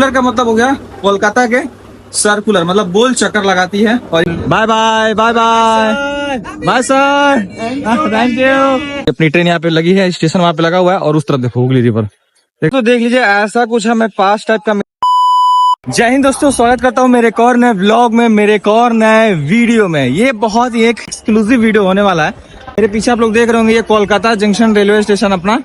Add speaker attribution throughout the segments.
Speaker 1: Circular का मतलब हो गया कोलकाता के सर्कुलर, मतलब गोल चक्कर लगाती है। और bye bye bye bye bye sir, thank you. अपनी ट्रेन यहाँ पे लगी है, स्टेशन वहाँ पे लगा हुआ है और उस तरफ देखो हुगली रिवर। देखो देख लीजिए ऐसा कुछ हमें पास टाइप का। जय हिंद दोस्तों, स्वागत करता हूँ मेरे एक और नए व्लॉग में, मेरे एक और नए वीडियो में। ये बहुत ही एक एक्सक्लूसिव वीडियो होने वाला है। मेरे पीछे आप लोग देख रहे होंगे ये कोलकाता जंक्शन रेलवे स्टेशन अपना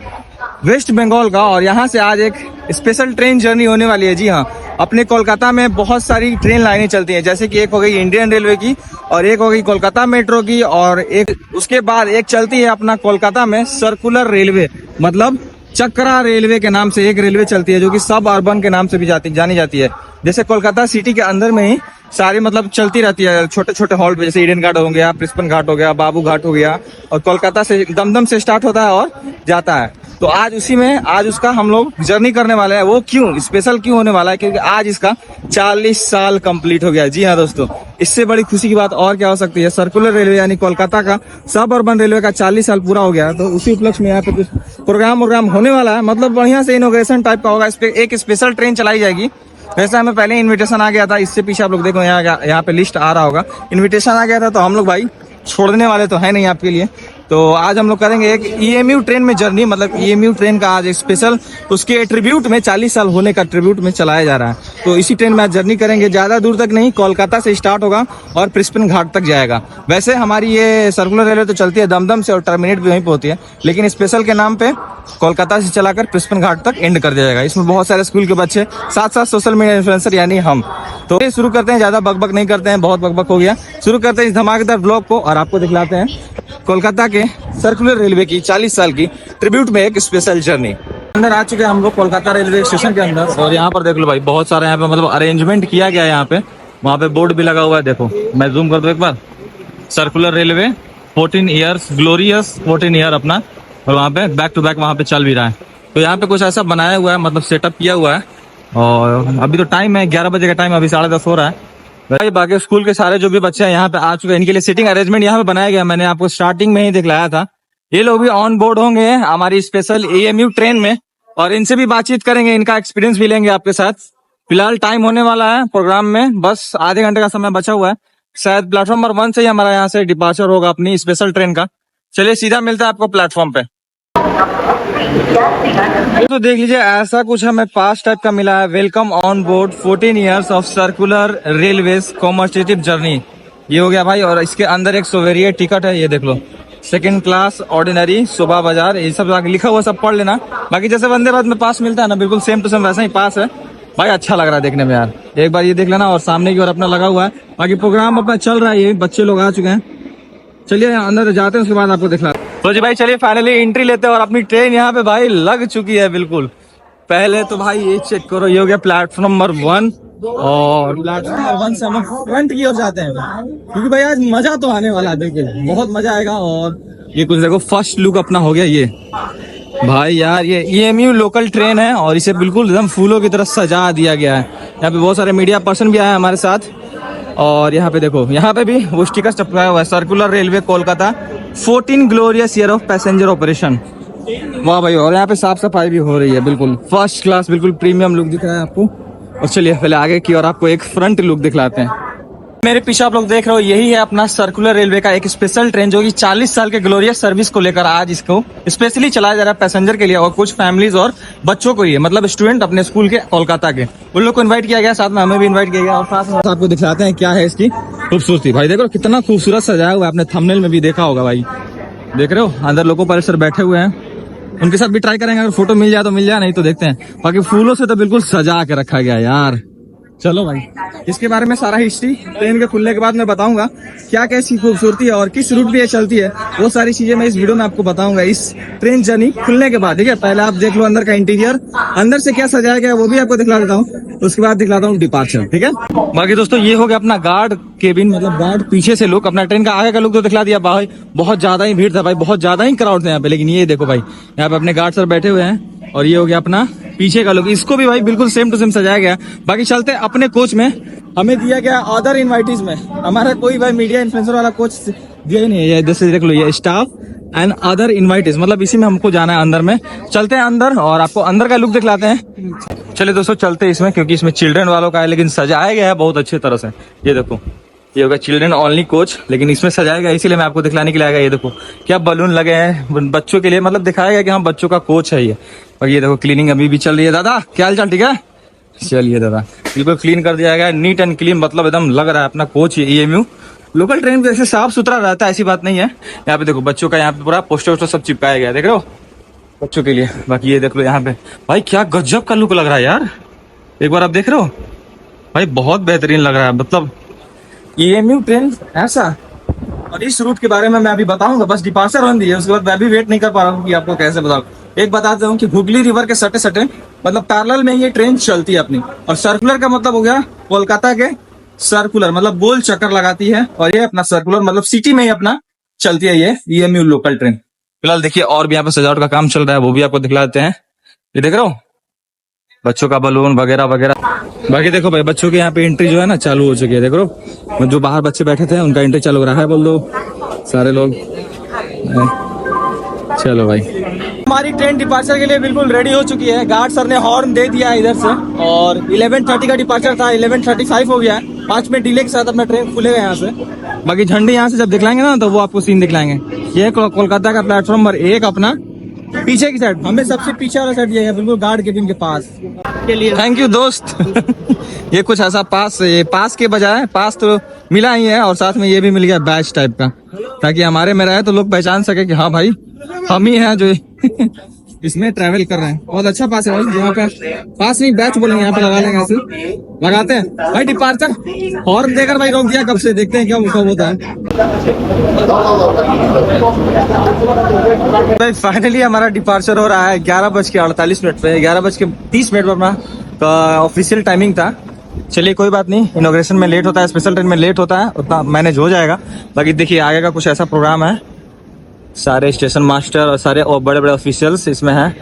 Speaker 1: वेस्ट बंगाल का, और यहाँ से आज एक स्पेशल ट्रेन जर्नी होने वाली है। जी हाँ, अपने कोलकाता में बहुत सारी ट्रेन लाइनें चलती हैं, जैसे कि एक हो गई इंडियन रेलवे की और एक हो गई कोलकाता मेट्रो की, और एक उसके बाद एक चलती है अपना कोलकाता में सर्कुलर रेलवे, मतलब चक्रा रेलवे के नाम से एक रेलवे चलती है, जो कि सब अर्बन के नाम से भी जानी जाती है। जैसे कोलकाता सिटी के अंदर में ही सारी मतलब चलती रहती है छोटे छोटे हॉल्ट पे, जैसे ईडन घाट हो गया, प्रिस्पन घाट हो गया, बाबू घाट हो गया, और कोलकाता से दमदम से स्टार्ट होता है और जाता है। तो आज उसी में आज उसका हम लोग जर्नी करने वाले हैं। वो क्यों स्पेशल क्यों होने वाला है, क्योंकि आज इसका 40 साल कंप्लीट हो गया। जी हाँ दोस्तों, इससे बड़ी खुशी की बात और क्या हो सकती है। सर्कुलर रेलवे यानी कोलकाता का सब अर्बन रेलवे का 40 साल पूरा हो गया, तो उसी उपलक्ष्य में यहाँ पे कुछ प्रोग्राम होने वाला है। मतलब बढ़िया से इनोग्रेशन टाइप का होगा। इस पे एक स्पेशल ट्रेन चलाई जाएगी। वैसे हमें पहले इनविटेशन आ गया था, इससे पीछे आप लोग देखो यहाँ पे लिस्ट आ रहा होगा, इनविटेशन आ गया था, तो हम लोग भाई छोड़ने वाले तो है नहीं आपके लिए। तो आज हम लोग करेंगे एक ईएमयू ट्रेन में जर्नी, मतलब ईएमयू ट्रेन का आज एक स्पेशल उसके ट्रिब्यूट में 40 साल होने का ट्रिब्यूट में चलाया जा रहा है। तो इसी ट्रेन में आज जर्नी करेंगे। ज्यादा दूर तक नहीं, कोलकाता से स्टार्ट होगा और प्रिस्पन घाट तक जाएगा। वैसे हमारी ये सर्कुलर रेलवे तो चलती है दमदम से और टर्मिनेट भी वहीं पे होती है, लेकिन स्पेशल के नाम पे कोलकाता से चलाकर प्रिस्पन घाट तक एंड कर दिया जाएगा। इसमें बहुत सारे स्कूल के बच्चे, साथ साथ सोशल मीडिया इन्फ्लुएंसर यानी हम। तो ये शुरू करते हैं, ज्यादा बकबक नहीं करते हैं, बहुत बकबक हो गया। शुरू करते हैं इस धमाकेदार ब्लॉग को और आपको दिखलाते हैं कोलकाता के सर्कुलर रेलवे की 40 साल की ट्रिब्यूट में एक स्पेशल जर्नी। अंदर आ चुके हैं हम लोग कोलकाता रेलवे स्टेशन के अंदर, और यहाँ पर देख लो भाई बहुत सारा यहाँ पे मतलब अरेंजमेंट किया गया है। यहाँ पे वहाँ पे बोर्ड भी लगा हुआ है, देखो मैं जूम कर दूं एक बार। Circular railway 14 years glorious 14 year अपना, और वहाँ पे बैक टू बैक वहाँ पे चल भी रहा है। तो यहाँ पे कुछ ऐसा बनाया हुआ है, मतलब सेटअप किया हुआ है। और अभी तो टाइम है 11 बजे का टाइम, अभी 10:30 हो रहा है भाई। बाकी स्कूल के सारे जो भी बच्चे हैं यहाँ पे आ चुके हैं, इनके लिए सीटिंग अरेंजमेंट यहाँ पे बनाया गया। मैंने आपको स्टार्टिंग में ही दिखलाया था। ये लोग भी ऑन बोर्ड होंगे हमारी स्पेशल एएमयू ट्रेन में, और इनसे भी बातचीत करेंगे, इनका एक्सपीरियंस भी लेंगे आपके साथ। फिलहाल टाइम होने वाला है प्रोग्राम में, बस आधे घंटे का समय बचा हुआ है। शायद प्लेटफॉर्म नंबर 1 से ही हमारा यहाँ से डिपार्चर होगा अपनी स्पेशल ट्रेन का। चलिए सीधा मिलता है आपको प्लेटफॉर्म पे। तो देख लीजिए ऐसा कुछ हमें पास टाइप का मिला है। Welcome on board 14 years of circular railways commemorative journey, ये हो गया भाई। और इसके अंदर एक सोवेरियर टिकट है, ये देख लो, सेकंड क्लास ऑर्डिनरी शोभा बाजार, ये सब लिखा हुआ सब पढ़ लेना। बाकी जैसे वंदे भारत में पास मिलता है ना, बिल्कुल सेम टू सेम वैसा ही पास है भाई। अच्छा लग रहा है देखने में यार, एक बार ये देख लेना। और सामने की ओर अपना लगा हुआ है, बाकी प्रोग्राम अपना चल रहा है, ये बच्चे लोग आ चुके हैं। चलिए अंदर जाते हैं, उसके बाद आपको दिखला। तो जी भाई चलिए फाइनली एंट्री लेते हैं, और अपनी ट्रेन यहाँ पे भाई लग चुकी है बिल्कुल। पहले तो भाई ये चेक करो, ये हो गया प्लेटफॉर्म नंबर 1, और प्लेटफॉर्म नंबर 1 से हम फ्रंट की ओर जाते हैं, क्योंकि भाई आज मजा तो आने वाला है, देखिए बहुत मजा आएगा। और ये कुछ देखो फर्स्ट लुक अपना हो गया ये भाई यार। ये ईएमयू लोकल ट्रेन है और इसे बिल्कुल एकदम फूलों की तरह सजा दिया गया है। यहाँ पे बहुत सारे मीडिया पर्सन भी आए हैं हमारे साथ, और यहाँ पे देखो यहाँ पे भी वो स्टिकर चिपकाया हुआ है, circular railway Kolkata 14 glorious year of passenger operation. वाह भाई, और यहाँ पे साफ सफाई भी हो रही है, बिल्कुल फर्स्ट क्लास, बिल्कुल प्रीमियम लुक दिख रहा है आपको। और चलिए पहले आगे की और आपको एक फ्रंट लुक दिखलाते हैं। मेरे पीछे आप लोग देख रहे हो, यही है अपना सर्कुलर रेलवे का एक स्पेशल ट्रेन, जो कि 40 साल के ग्लोरियस सर्विस को लेकर आज इसको स्पेशली चलाया जा रहा है पैसेंजर के लिए, और कुछ फैमिलीज और बच्चों को लिए, मतलब स्टूडेंट अपने स्कूल के कोलकाता के, उन लोग को इन्वाइट किया गया, साथ में हमें भी इन्वाइट किया गया। और साथ में आपको दिखाते हैं क्या है इसकी खूबसूरती। भाई देखो कितना खूबसूरत सजाया हुआ है, आपने थंबनेल में भी देखा होगा भाई, देख रहे हो। अंदर लोको पायलट बैठे हुए हैं, उनके साथ भी ट्राई करेंगे, अगर फोटो मिल जाए तो मिल जाए, नहीं तो देखते हैं। बाकी फूलों से तो बिल्कुल सजा के रखा गया यार। चलो भाई, इसके बारे में सारा हिस्ट्री ट्रेन के खुलने के बाद मैं बताऊंगा, क्या क्या इसकी खूबसूरती है और किस रूट पे ये चलती है, वो सारी चीजें मैं इस वीडियो में आपको बताऊंगा इस ट्रेन जर्नी खुलने के बाद। ठीक है, पहले आप देख लो अंदर का इंटीरियर, अंदर से क्या सजाया गया वो भी आपको दिखला देता हूँ, उसके बाद दिखलाता हूँ डिपार्चर। ठीक है, बाकी दोस्तों ये हो गया अपना गार्ड केबिन, मतलब गार्ड पीछे से लुक। अपना ट्रेन का आगे का लुक तो दिखला दिया भाई, बहुत ज्यादा ही भीड़ था भाई, बहुत ज्यादा ही क्राउड था यहाँ पे। लेकिन ये देखो भाई, यहाँ पे अपने गार्ड सर बैठे हुए हैं, और ये हो गया अपना पीछे का लुक, इसको भी भाई बिल्कुल सेम टू सेम सजाया गया। बाकी चलते अपने कोच में, हमें दिया गया अदर इनवाइटीज में, हमारा कोई भाई मीडिया इन्फ्लुएंसर वाला कोच दिया ही नहीं है। जैसे देख लो ये स्टाफ एंड अदर इनवाइटीज, मतलब इसी में हमको जाना है अंदर में। चलते हैं अंदर और आपको अंदर का लुक दिखलाते हैं। चलिए दोस्तों चलते हैं इसमें, क्योंकि इसमें चिल्ड्रन वालों का है, लेकिन सजाया गया है बहुत अच्छी तरह से। ये देखो, ये होगा चिल्ड्रन ओनली कोच, लेकिन इसमें सजाया गया, इसीलिए मैं आपको दिखलाने के लिए आया। ये देखो क्या बलून लगे हैं बच्चों के लिए, मतलब दिखाया गया कि हाँ बच्चों का कोच है ये। और ये देखो क्लीनिंग अभी भी चल रही है। दादा क्या हाल चाल, ठीक है? चलिए दादा, बिल्कुल क्लीन कर दिया गया, नीट एंड क्लीन, मतलब एकदम लग रहा है अपना कोच EMU लोकल ट्रेन जैसे साफ सुथरा रहता है, ऐसी बात नहीं है। यहाँ पे देखो बच्चों का, यहाँ पे पूरा पोस्टर वोस्टर सब चिपकाया गया है, देख रहे हो, बच्चों के लिए। बाकी ये देख लो यहाँ पे, भाई क्या गजब का लुक लग रहा है यार, एक बार आप देख रहे हो भाई, बहुत बेहतरीन लग रहा है, मतलब EMU ट्रेन ऐसा। और इस रूट के बारे में मैं अभी बताऊंगा, बस डिपार्चर ऑन दी है, उसके बाद मैं भी वेट नहीं कर पा रहा हूँ कि आपको कैसे बताऊं। एक बताता हूँ कि हुगली रिवर के सटे सटे मतलब पैरेलल में ये ट्रेन चलती है अपनी। और सर्कुलर का मतलब हो गया कोलकाता के सर्कुलर, मतलब गोल चक्कर लगाती है, और ये अपना सर्कुलर मतलब सिटी में ही अपना चलती है ये EMU लोकल ट्रेन। फिलहाल देखिए और भी यहाँ पे सजावट का काम चल रहा है, वो भी आपको दिखला देते हैं। ये देख रहे हो बच्चों का बलून वगैरह वगैरह। बाकी देखो भाई बच्चों के यहाँ पे एंट्री जो है ना चालू हो चुकी है, देख रहे हो, जो बाहर बच्चे बैठे थे उनका एंट्री चालू हो रहा है, बोल दो सारे लोग। चलो भाई, हमारी ट्रेन डिपार्चर के लिए बिल्कुल रेडी हो चुकी है। गार्ड सर ने हॉर्न दे दिया है इधर से, और 11:30 का डिपार्चर था, 11:35 हो गया है, 5 मिनट डिले के साथ अपना ट्रेन खुलेगा यहाँ से। बाकी झंडे यहाँ से जब दिखलाएंगे ना तो वो आपको सीन दिखलाएंगे। ये कोलकाता का प्लेटफॉर्म नंबर 1 अपना पीछे की साइड, हमें सबसे पीछे वाला साइड है, बिल्कुल गार्ड केबिन के पास के लिए। थैंक यू दोस्त। ये कुछ ऐसा पास, ये पास के बजाय पास तो मिला ही है, और साथ में ये भी मिल गया बैच टाइप का, ताकि हमारे में रहे तो लोग पहचान सके कि हाँ भाई हम ही हैं जो इसमें ट्रैवल कर रहे हैं। बहुत अच्छा पास है भाई, यहाँ पे पास नहीं बैच बोलेंगे, यहाँ पे लगा लेंगे, ऐसे लगाते हैं भाई। डिपार्चर हॉर्न देकर भाई रोक दिया कब से, देखते हैं क्या कब होता है भाई। फाइनली हमारा डिपार्चर हो रहा है 11:48 पे, 11:30 पर अपना ऑफिशियल टाइमिंग था। चलिए कोई बात नहीं, इनॉग्रेशन में लेट होता है, स्पेशल ट्रेन में लेट होता है, उतना मैनेज हो जाएगा। बाकी देखिए आगे का कुछ ऐसा प्रोग्राम है, सारे स्टेशन मास्टर और सारे बड़े बड़े ऑफिशियल्स इसमें हैं।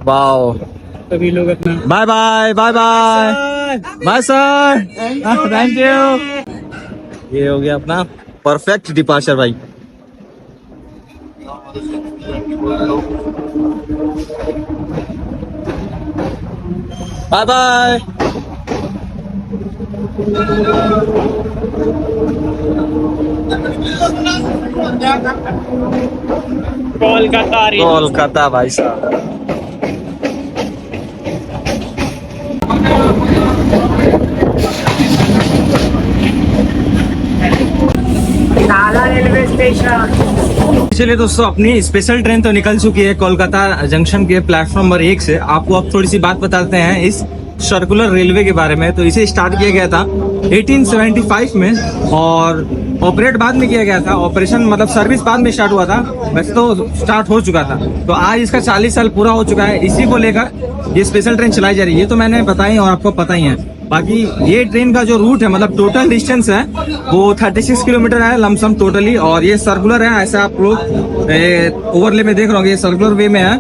Speaker 1: वाओ, सभी लोग अपना bye bye bye bye bye sir, thank you. ये हो गया अपना परफेक्ट डिपार्चर भाई। Bye bye. कोलकाता भाई साहब।
Speaker 2: Railway station.
Speaker 1: चलिए दोस्तों, अपनी स्पेशल ट्रेन तो निकल चुकी है कोलकाता जंक्शन के प्लेटफॉर्म नंबर 1 से। आपको अब थोड़ी सी बात बताते हैं इस सर्कुलर रेलवे के बारे में। तो इसे स्टार्ट किया गया था 1875 में, और ऑपरेट बाद में किया गया था। ऑपरेशन मतलब सर्विस बाद में स्टार्ट हुआ था, वैसे तो स्टार्ट हो चुका था। तो आज इसका 40 साल पूरा हो चुका है। इसी को लेकर ये स्पेशल ट्रेन चलाई जा रही है, ये तो मैंने बताई और आपको पता ही है। बाकी ये ट्रेन का जो रूट है, मतलब टोटल डिस्टेंस है वो 36 किलोमीटर है लमसम टोटली। और ये सर्कुलर है, ऐसा आप लोग ओवरले में देख रहे होंगे, ये सर्कुलर वे में है।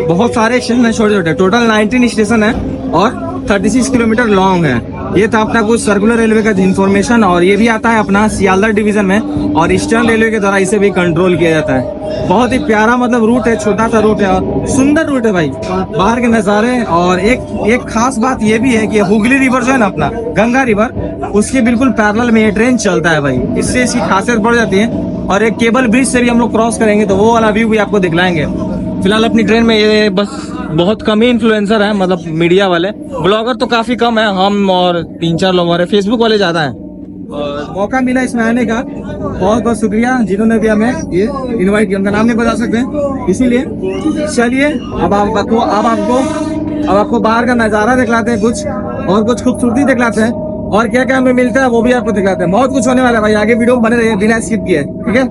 Speaker 1: बहुत सारे स्टेशन है छोटे छोटे, टोटल 19 स्टेशन है और 36 किलोमीटर लॉन्ग है। ये था अपना कुछ सर्कुलर रेलवे का इन्फॉर्मेशन। और ये भी आता है अपना सियालदह डिवीजन में, और ईस्टर्न रेलवे के द्वारा इसे भी कंट्रोल किया जाता है। बहुत ही प्यारा मतलब रूट है, छोटा सा रूट है और सुंदर रूट है भाई, बाहर के नज़ारे। और एक खास बात ये भी है कि हुगली रिवर जो है ना अपना गंगा रिवर, उसके बिल्कुल पैरेलल में ये ट्रेन चलता है भाई, इससे इसकी खासियत बढ़ जाती है। और एक केबल ब्रिज से भी हम लोग क्रॉस करेंगे तो वो वाला व्यू भी आपको दिखलाएंगे। फिलहाल अपनी ट्रेन में ये बस बहुत कम ही इन्फ्लुएंसर है, मतलब मीडिया वाले। ब्लॉगर तो काफी कम है, हम और 3-4 लोग और फेसबुक वाले ज्यादा हैं। और मौका मिला इसमें आने का, बहुत बहुत शुक्रिया जिन्होंने भी हमें ये इनवाइट किया। उनका नाम नहीं बता सकते, इसीलिए चलिए अब आपको बाहर का नजारा दिखलाते हैं, कुछ खूबसूरती दिखलाते हैं, और क्या क्या हमें मिलता है वो भी आपको दिखलाते हैं। बहुत कुछ होने वाला है भाई, आगे वीडियो बने रहिए बिना स्किप किए, ठीक है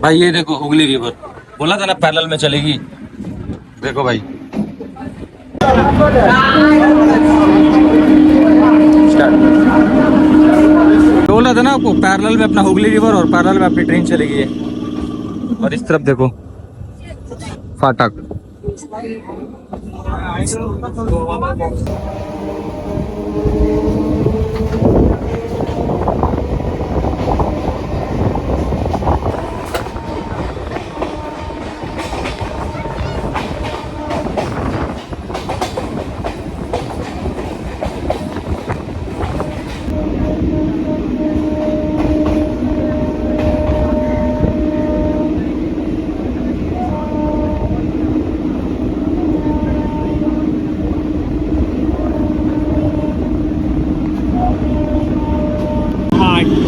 Speaker 1: भाई। ये देखो हुगली रिवर, बोला था ना पैरेलल में चलेगी, देखो भाई। बोला था ना आपको पैरेलल में अपना हुगली रिवर और पैरेलल में अपनी ट्रेन चलेगी। और इस तरफ देखो फाटक।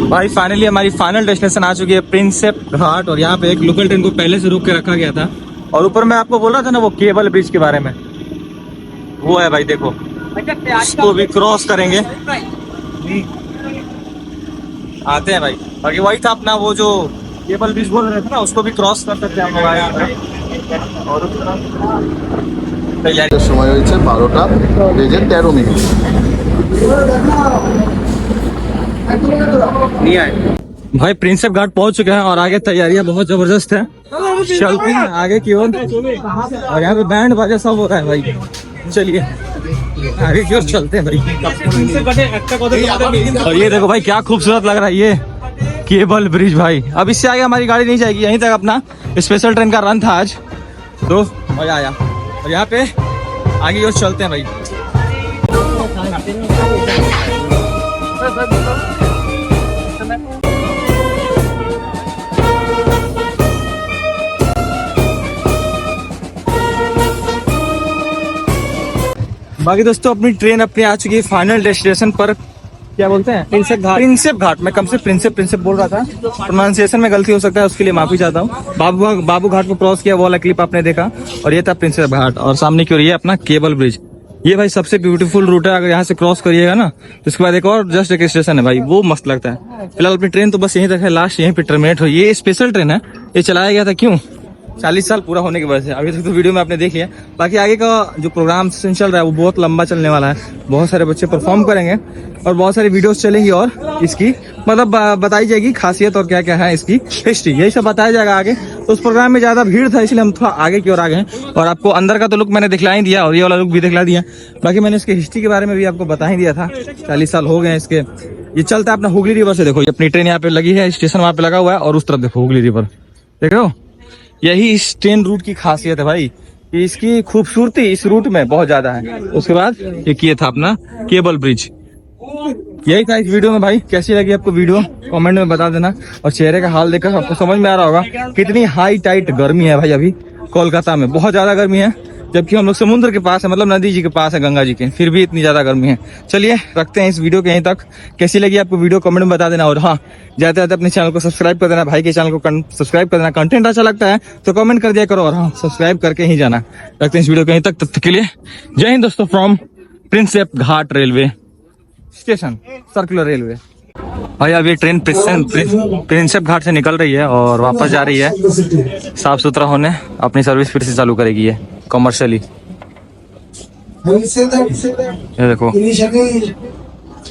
Speaker 1: भाई फाइनली हमारी फाइनल डेस्टिनेशन आ चुकी है प्रिंसेप घाट। और यहाँ पे एक लोकल ट्रेन को पहले से रोक के रखा गया था। और ऊपर मैं आपको बोल रहा था ना वो केबल ब्रिज के बारे में, वो है भाई, देखो इसको भी क्रॉस करेंगे, आते हैं भाई। बाकी वही था अपना वो जो केबल ब्रिज बोल रहे थे ना, उसको भी क्रॉस कर सकते हैं हम लोग आए। और तैयारी
Speaker 3: সময় হয়েছে 12:13
Speaker 1: भाई प्रिंसेप घाट पहुंच चुके हैं और आगे तैयारियां बहुत जबरदस्त है, चलते हैं आगे की ओर। और यहाँ पे बैंड बाजा सब हो रहा है भाई, चलिए आगे की ओर चलते हैं भाई। और ये देखो भाई क्या खूबसूरत लग रहा है ये केबल ब्रिज भाई। अब इससे आगे हमारी गाड़ी नहीं जाएगी, यहीं तक अपना स्पेशल ट्रेन का रन था आज, तो मजा आया। और यहाँ पे आगे की ओर चलते हैं भाई। बाकी दोस्तों अपनी ट्रेन अपनी आ चुकी है फाइनल डेस्टिनेशन पर, क्या बोलते हैं, प्रिंसेप घाट। प्रिंसेप घाट, मैं कम से प्रिंसेप बोल रहा था, प्रोनाउंसिएशन में गलती हो सकता है, उसके लिए माफी चाहता हूँ। बाबू घाट को क्रॉस किया, वो वाला क्लिप आपने देखा। और ये था प्रिंसेप घाट और सामने की ओर ये अपना केबल ब्रिज। ये भाई सबसे ब्यूटीफुल रूट है, अगर यहाँ से क्रॉस करिएगा ना तो उसके बाद एक और जस्ट एक स्टेशन है भाई, वो मस्त लगता है। फिलहाल अपनी ट्रेन तो बस यहीं तक है, लास्ट यहीं पे टर्मिनेट हुई। ये स्पेशल ट्रेन है, ये चलाया गया था क्यों, 40 साल पूरा होने की वजह से। अभी तक तो वीडियो में आपने देख लिया, बाकी आगे का जो प्रोग्राम चल रहा है वो बहुत लंबा चलने वाला है। बहुत सारे बच्चे परफॉर्म करेंगे और बहुत सारी वीडियोस चलेंगी और इसकी मतलब बताई जाएगी खासियत और क्या क्या है इसकी हिस्ट्री, यही सब बताया जाएगा आगे। तो उस प्रोग्राम में ज्यादा भीड़ था इसलिए हम थोड़ा आगे की ओर आ गए हैं। और आपको अंदर का तो लुक मैंने दिखला ही दिया और ये वाला लुक भी दिखला दिया। बाकी मैंने इसकी हिस्ट्री के बारे में भी आपको बता ही दिया था, 40 साल हो गए हैं इसके। ये चलता है अपना हुगली रिवर से, देखो ये अपनी ट्रेन यहाँ पे लगी है, स्टेशन वहाँ पे लगा हुआ है और उस तरफ देखो हुगली रिवर, देख रहे हो। यही इस ट्रेन रूट की खासियत है भाई, कि इसकी खूबसूरती इस रूट में बहुत ज्यादा है। उसके बाद एक ये था अपना केबल ब्रिज। यही था इस वीडियो में भाई। कैसी लगी आपको वीडियो कमेंट में बता देना। और चेहरे का हाल देखकर आपको समझ में आ रहा होगा कितनी हाई टाइट गर्मी है भाई अभी कोलकाता में, बहुत ज्यादा गर्मी है। जबकि हम लोग समुद्र के पास है, मतलब नदी जी के पास है, गंगा जी के, फिर भी इतनी ज्यादा गर्मी है। चलिए रखते हैं इस वीडियो के यहीं तक। कैसी लगी आपको वीडियो कमेंट में बता देना। और हाँ, जाते जाते अपने चैनल को सब्सक्राइब कर देना, भाई के चैनल को सब्सक्राइब कर देना। कंटेंट अच्छा लगता है तो कमेंट कर दिया करो और हाँ सब्सक्राइब करके ही जाना। रखते हैं इस वीडियो के यहीं तक, तब तक के लिए जय हिंद दोस्तों, from Prinsep Ghat railway station, circular railway. भाई अब ये ट्रेन प्रिंसेप घाट से निकल रही है और वापस जा रही है साफ सुथरा होने, अपनी सर्विस फिर से चालू करेगी ये कमर्शियली। ये देखो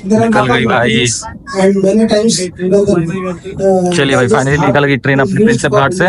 Speaker 1: निकल गई भाई। चलिए भाई फाइनली निकल गई ट्रेन अपनी प्रिंसेप घाट से।